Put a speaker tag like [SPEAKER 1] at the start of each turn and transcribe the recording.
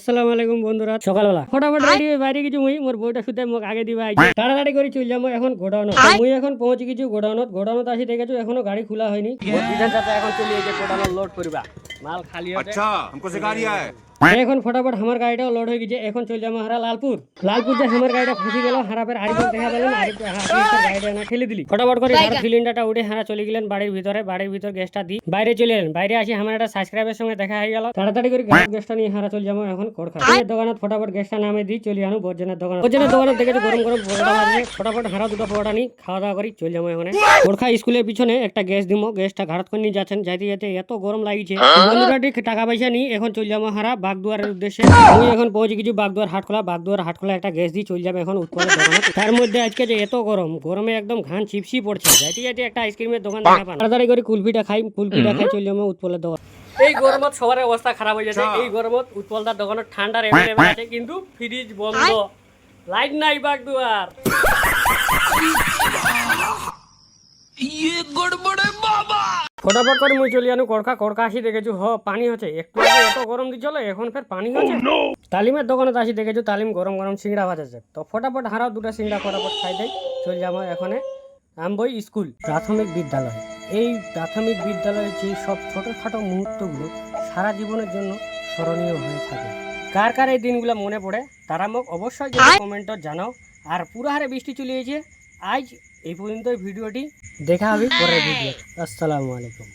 [SPEAKER 1] আসসালামু আলাইকুম বন্ধুরা, সকালবেলা ফটাফট রেডি হয়ে বাইরে কিছু মুই মোর বউটা শুতে মোক আগে দিবা আইছে তাড়াতাড়ি করে চল যাবো এখন গোডাউনত। মুই এখন পৌঁছে কিছু গোডাউনত আসি দেখেছো এখনো গাড়ি খোলা হয়নি। বিধান চাচা এখন চলে এসে গোডাউনত লোড করবা মাল খালি আছে।
[SPEAKER 2] अच्छा हमको सिखा रिया है।
[SPEAKER 1] এখন ফটাফট আমার গাড়িটাও লোড হয়ে গেছে। এখন চল যাবো হারা লালপুর যে আমার গাড়িটা ফাঁসি গেল হারাপের আরিফ দেখা পেলেন গাড়িটা না ঠেলে দিলি ফটাফট করে সিলিন্ডারটা উঠে হারা চলে গেলেন বাড়ির ভিতর গ্যাসটা দি বাইরে চলে এলেন। বাইরে আসি আমার একটা সাবস্ক্রাইবের সঙ্গে দেখা হয়ে গেল। তাড়াতাড়ি করে গ্যাসটা নিয়ে হারা চলে যাবো এখন কোরখা দোকানত ফটাফট গ্যাসটা নামে দিই চলে আনো বর্জনের দোকানত দেখে গরম পরোটা বাজে ফটাফট হারা দুটো পরোটা নিই খাওয়া দাওয়া করি চলে যাবো এখন কোরখা স্কুলের পিছনে একটা গ্যাস দিব। গ্যাসটা ঘাড়ত করে নিয়ে যাচ্ছেন যাইতে যাইতে এত গরম লাগিছে বন্ধুরা ঠিক টাকা পয়সা নিই এখন চলে যাবো হারা বাগদুয়ারের উদ্দেশ্যে। আমি এখন পৌঁছে কিছু বাগদুয়ার হাটখোলা একটা গ্যাস দিয়ে চলে যাবে এখন উৎপলের দোকানে। তার মধ্যে আজকে যে এত গরমে একদম ঘান চিপসি পড়ছে। যাইতে যাইতে একটা আইসক্রিমের দোকান দেখা পান তাড়াতাড়ি করে কুলফিটা খাই চলে যাবো উৎপলের দোকান। এই গরমত সবার অবস্থা খারাপ হয়ে যাচ্ছে। এই গরমত উৎপলদার দোকানে ঠান্ডার এভেলেবেল আছে কিন্তু ফ্রিজ বন্ধ, লাইট নাই বাগদুয়ার। ফটাফট করে মুই চলি আনু কড়কা আসি দেখেছু পানি হচ্ছে একটু আগে এত গরম দিয়ে চলে এখন ফের পানি হচ্ছে। তালিমের দোকানে আসি দেখেছু তালিম গরম সিঙ্গড়া ভাজাচ্ছে তো ফটাফট হারাও দুটা সিঙ্গড়া ফটাফট খাই দেয় চলে যাবো এখানে আমবই স্কুল প্রাথমিক বিদ্যালয়। এই প্রাথমিক বিদ্যালয়ের যে সব ছোটোখাটো মুহূর্তগুলো সারা জীবনের জন্য স্মরণীয় হয়ে থাকে। কার এই দিনগুলো মনে পড়ে তারা মোক অবশ্যই কমেন্টে জানাও। আর পুরো হারে বৃষ্টি চলে গেছে। আজ এই পর্যন্ত ভিডিওটি দেখা হবে পরের ভিডিও। আসসালামু আলাইকুম।